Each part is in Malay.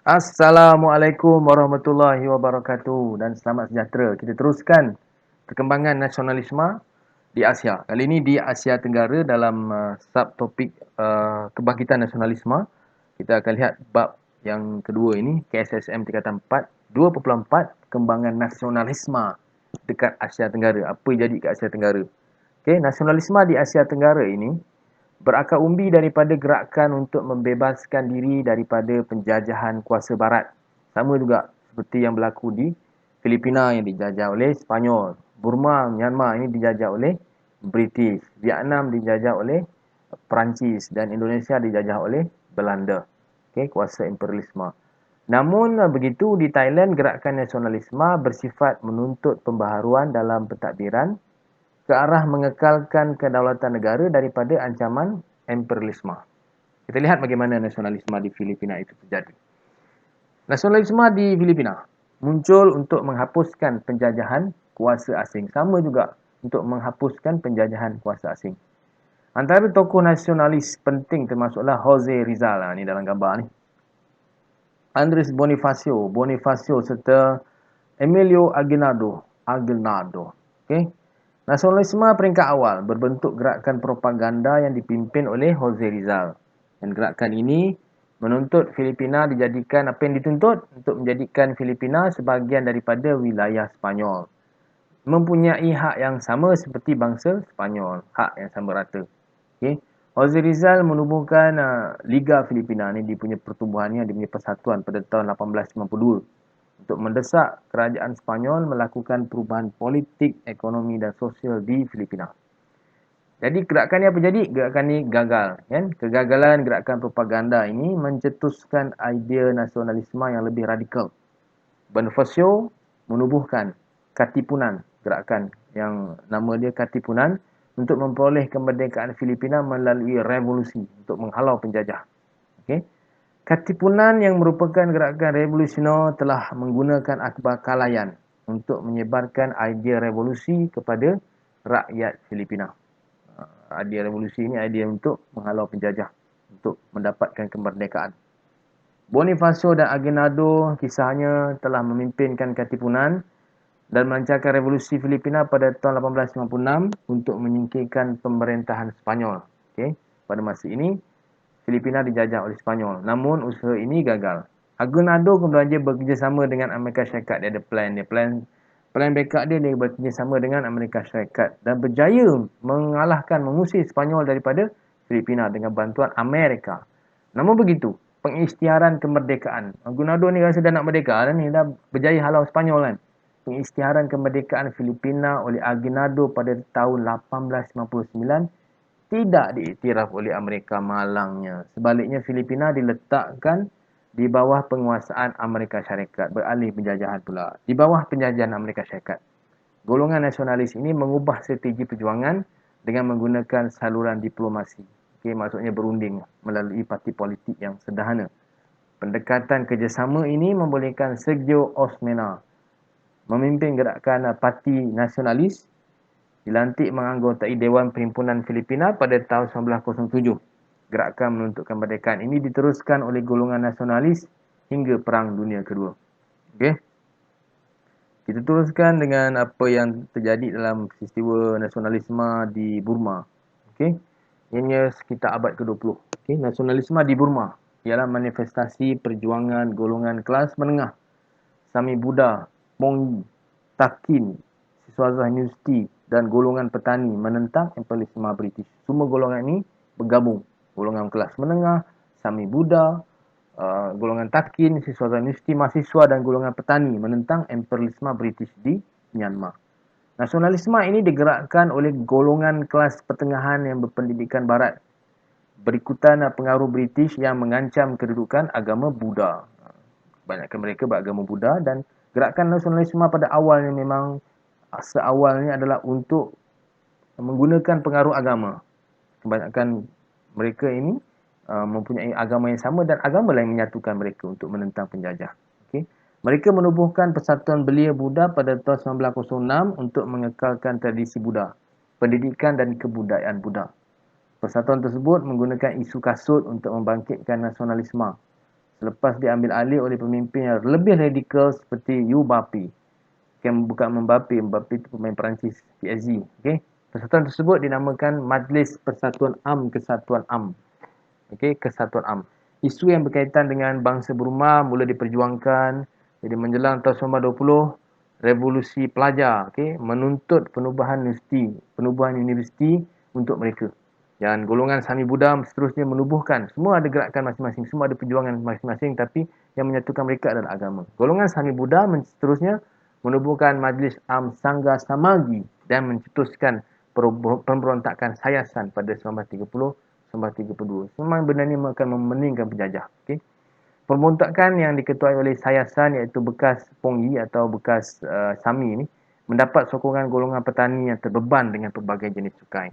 Assalamualaikum warahmatullahi wabarakatuh dan selamat sejahtera. Kita teruskan perkembangan nasionalisme di Asia. Kali ini di Asia Tenggara dalam subtopik kebangkitan nasionalisme. Kita akan lihat bab yang kedua ini, KSSM tingkatan 4, 2.4 Kembangan nasionalisme dekat Asia Tenggara. Apa yang jadi kat Asia Tenggara? Okey, nasionalisme di Asia Tenggara ini berakar umbi daripada gerakan untuk membebaskan diri daripada penjajahan kuasa barat. Sama juga seperti yang berlaku di Filipina yang dijajah oleh Spanyol. Burma, Myanmar ini dijajah oleh British. Vietnam dijajah oleh Perancis dan Indonesia dijajah oleh Belanda. Okay, kuasa imperialisme. Namun begitu di Thailand, gerakan nasionalisme bersifat menuntut pembaharuan dalam pentadbiran ke arah mengekalkan kedaulatan negara daripada ancaman imperialisme. Kita lihat bagaimana nasionalisme di Filipina itu terjadi. Nasionalisme di Filipina muncul untuk menghapuskan penjajahan kuasa asing. Sama juga untuk menghapuskan penjajahan kuasa asing. Antara tokoh nasionalis penting termasuklah Jose Rizal. Ni dalam gambar ni. Andres Bonifacio serta Emilio Aguinaldo. Okay. Nasionalisme peringkat awal berbentuk gerakan propaganda yang dipimpin oleh Jose Rizal. Dan gerakan ini menuntut Filipina dijadikan apa yang dituntut untuk menjadikan Filipina sebahagian daripada wilayah Spanyol. Mempunyai hak yang sama seperti bangsa Spanyol, hak yang sama rata. Okay. Jose Rizal menubuhkan Liga Filipina ni, dia punya pertubuhannya, dia punya persatuan pada tahun 1892 untuk mendesak kerajaan Spanyol melakukan perubahan politik, ekonomi dan sosial di Filipina. Jadi gerakan ni apa jadi? Gerakan ni gagal. Kan? Kegagalan gerakan propaganda ini mencetuskan idea nasionalisme yang lebih radikal. Bonifacio menubuhkan Katipunan, gerakan yang nama dia Katipunan, untuk memperoleh kemerdekaan Filipina melalui revolusi untuk menghalau penjajah. Okay? Katipunan yang merupakan gerakan revolusioner telah menggunakan akbar kalayan untuk menyebarkan idea revolusi kepada rakyat Filipina. Idea revolusi ini idea untuk menghalau penjajah, untuk mendapatkan kemerdekaan. Bonifacio dan Aguinaldo kisahnya telah memimpinkan Katipunan dan melancarkan revolusi Filipina pada tahun 1856 untuk menyingkirkan pemerintahan Spanyol. Okay. Pada masa ini, Filipina dijajah oleh Spanyol. Namun usaha ini gagal. Aguinaldo kemudian dia bekerjasama dengan Amerika Syarikat. Dia ada plan dia. Plan backup dia bekerjasama dengan Amerika Syarikat dan berjaya mengusir Spanyol daripada Filipina dengan bantuan Amerika. Namun begitu, pengisytiharan kemerdekaan. Aguinaldo ni rasa dah nak merdeka ni, dah berjaya halau Spanyol kan. Pengisytiharan kemerdekaan Filipina oleh Aguinaldo pada tahun 1859 tidak diiktiraf oleh Amerika malangnya. Sebaliknya, Filipina diletakkan di bawah penguasaan Amerika Syarikat. Beralih penjajahan pula. Di bawah penjajahan Amerika Syarikat. Golongan nasionalis ini mengubah strategi perjuangan dengan menggunakan saluran diplomasi. Okay, maksudnya berunding melalui parti politik yang sederhana. Pendekatan kerjasama ini membolehkan Sergio Osmeña memimpin gerakan parti nasionalis, dilantik menganggotai Dewan Perhimpunan Filipina pada tahun 1907. Gerakan menuntut kemerdekaan ini diteruskan oleh golongan nasionalis hingga Perang Dunia Kedua. Okey. Kita teruskan dengan apa yang terjadi dalam peristiwa nasionalisme di Burma. Okey. Ianya sekitar abad ke-20. Okey, nasionalisme di Burma ialah manifestasi perjuangan golongan kelas menengah Sami Buddha, Mongyi, Takin, Siswaza University dan golongan petani menentang imperialisme British. Semua golongan ini bergabung. Golongan kelas menengah, Sami Buddha, golongan Takin, Siswaza University, mahasiswa dan golongan petani menentang imperialisme British di Myanmar. Nasionalisme ini digerakkan oleh golongan kelas pertengahan yang berpendidikan barat berikutan pengaruh British yang mengancam kedudukan agama Buddha. Kebanyakan mereka beragama Buddha dan gerakan nasionalisme pada awalnya memang seawalnya adalah untuk menggunakan pengaruh agama. Kebanyakan mereka ini mempunyai agama yang sama dan agama lain menyatukan mereka untuk menentang penjajah. Okay. Mereka menubuhkan Persatuan Belia Buddha pada tahun 1906 untuk mengekalkan tradisi Buddha, pendidikan dan kebudayaan Buddha. Persatuan tersebut menggunakan isu kasut untuk membangkitkan nasionalisme selepas diambil alih oleh pemimpin yang lebih radikal seperti Mbappe. Bukan Mbappe itu pemain Perancis, PSG. Okay? Persatuan tersebut dinamakan Majlis Persatuan Kesatuan Okey, Kesatuan Isu yang berkaitan dengan bangsa Burma mula diperjuangkan. Jadi menjelang tahun 1920, revolusi pelajar, okey, menuntut penubuhan universiti untuk mereka. Dan golongan Sami Buddha seterusnya menubuhkan. Semua ada gerakan masing-masing, semua ada perjuangan masing-masing, tapi yang menyatukan mereka adalah agama. Golongan Sami Buddha seterusnya menubuhkan Majlis Sangha Samagi dan mencetuskan pemberontakan Sayasan pada 1930 1932. Memang benda ini akan memeningkan penjajah. Okay? Pemberontakan yang diketuai oleh Sayasan iaitu bekas Pongyi atau bekas Sami ini mendapat sokongan golongan petani yang terbeban dengan pelbagai jenis cukai.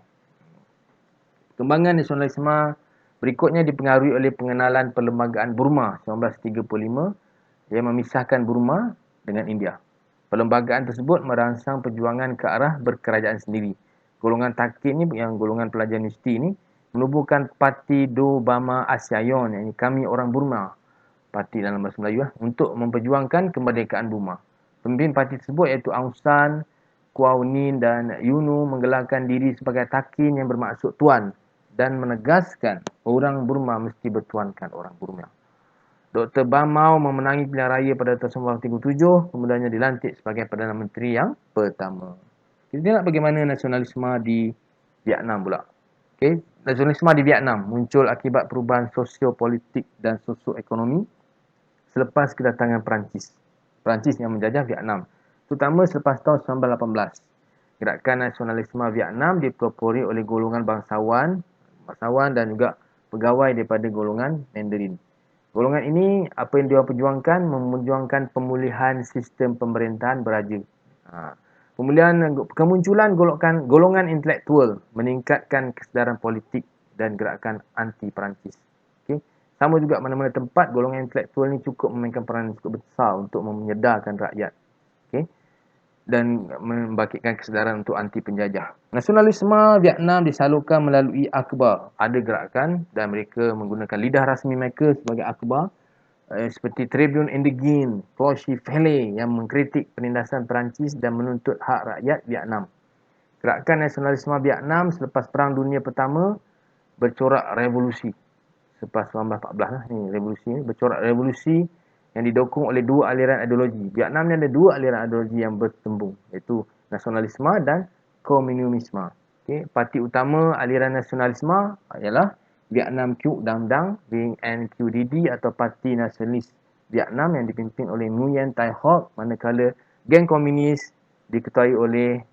Kembangan nasionalisme berikutnya dipengaruhi oleh pengenalan Perlembagaan Burma 1935 yang memisahkan Burma dengan India. Perlembagaan tersebut merangsang perjuangan ke arah berkerajaan sendiri. Golongan takin ni, yang golongan pelajar universiti ini, menubuhkan Parti Do Bama Asyayon, yang kami orang Burma, parti dalam bahasa Melayu, untuk memperjuangkan kemerdekaan Burma. Pemimpin parti tersebut iaitu Aung San, Kyaw Nin dan Yunu menggelarkan diri sebagai takin yang bermaksud tuan dan menegaskan orang Burma mesti bertuankan orang Burma. Dr. Bamau memenangi pilihan raya pada tahun 1937, kemudiannya dilantik sebagai Perdana Menteri yang pertama. Kita tengok bagaimana nasionalisme di Vietnam pula. Okay. Nasionalisme di Vietnam muncul akibat perubahan sosiopolitik dan sosioekonomi selepas kedatangan Perancis. Perancis yang menjajah Vietnam, terutama selepas tahun 1918. Gerakan nasionalisme Vietnam dipelopori oleh golongan bangsawan dan juga pegawai daripada golongan Mandarin. Golongan ini, apa yang dia perjuangkan, memperjuangkan pemulihan sistem pemerintahan beraja. Kemunculan golongan intelektual meningkatkan kesedaran politik dan gerakan anti-Perancis. Okay. Sama juga mana-mana tempat, golongan intelektual ini cukup memainkan peranan cukup besar untuk menyedarkan rakyat. Okay. Dan membangkitkan kesedaran untuk anti penjajah. Nasionalisme Vietnam disalurkan melalui akhbar. Ada gerakan dan mereka menggunakan lidah rasmi mereka sebagai akhbar. Seperti Tribune Indigène, Cloche Valley yang mengkritik penindasan Perancis dan menuntut hak rakyat Vietnam. Gerakan nasionalisme Vietnam selepas Perang Dunia Pertama bercorak revolusi. Selepas 1914 ni revolusi ni bercorak revolusi yang didukung oleh dua aliran ideologi. Vietnam ni ada dua aliran ideologi yang bertembung, iaitu nasionalisme dan komunisme. Okay. Parti utama aliran nasionalisme ialah Vietnam Cu Dang Dang, VNQDD atau Parti Nasionalis Vietnam yang dipimpin oleh Nguyen Tai Hoc, manakala geng komunis diketuai oleh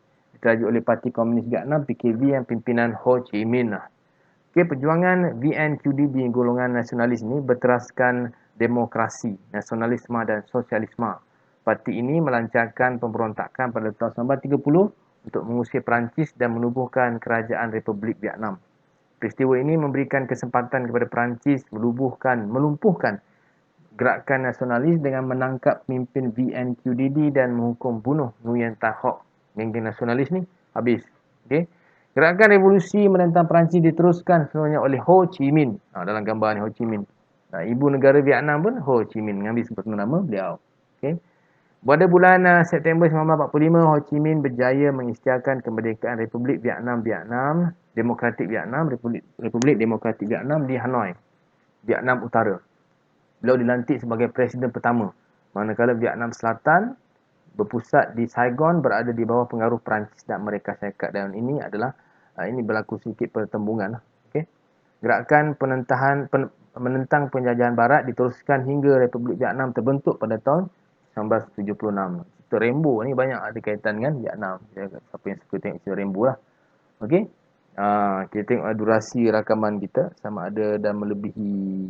Parti Komunis Vietnam PKV yang pimpinan Ho Chi Minh lah. Okay, perjuangan VNQDD golongan nasionalis ini berteraskan demokrasi, nasionalisme dan sosialisme. Parti ini melancarkan pemberontakan pada tahun 1930 untuk mengusir Perancis dan menubuhkan kerajaan Republik Vietnam. Peristiwa ini memberikan kesempatan kepada Perancis melumpuhkan gerakan nasionalis dengan menangkap pemimpin VNQDD dan menghukum bunuh Nguyen Tai Hoc. Geng-geng nasionalis ni habis. Okay. Gerakan revolusi menentang Perancis diteruskan sebenarnya oleh Ho Chi Minh. Dalam gambar ni Ho Chi Minh. Ibu negara Vietnam pun Ho Chi Minh, mengambil sebuah nama beliau. Okay. Pada bulan September 1945, Ho Chi Minh berjaya mengisytiharkan kemerdekaan Republik Vietnam Demokratik Vietnam, Republik Demokratik Vietnam di Hanoi, Vietnam Utara. Beliau dilantik sebagai presiden pertama, manakala Vietnam Selatan berpusat di Saigon berada di bawah pengaruh Perancis dan Amerika Syarikat. Dan ini berlaku sedikit pertembungan. Okay. Gerakan menentang penjajahan Barat diteruskan hingga Republik Vietnam terbentuk pada tahun 1976. Cerita Rainbow ni banyak ada kaitan dengan Vietnam. Siapa yang suka tengok cerita Rainbow lah. Okey. Kita tengok durasi rakaman kita sama ada dah melebihi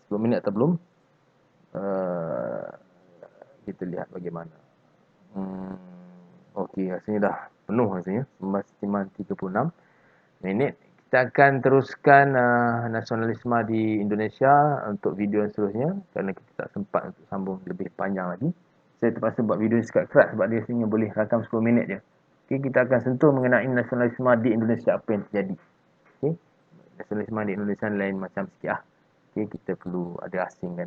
10 minit atau belum. Kita lihat bagaimana. Okey, rasanya dah penuh rasanya. 36 minit. Kita akan teruskan nasionalisme di Indonesia untuk video yang seterusnya kerana kita tak sempat untuk sambung lebih panjang lagi. Saya terpaksa buat video sekat-kerat sebab dia sebenarnya boleh rakam 10 minit je. Okay, kita akan sentuh mengenai nasionalisme di Indonesia, apa yang terjadi. Okay. Nasionalisme di Indonesia lain macam sikit lah. Okay, kita perlu ada asingkan.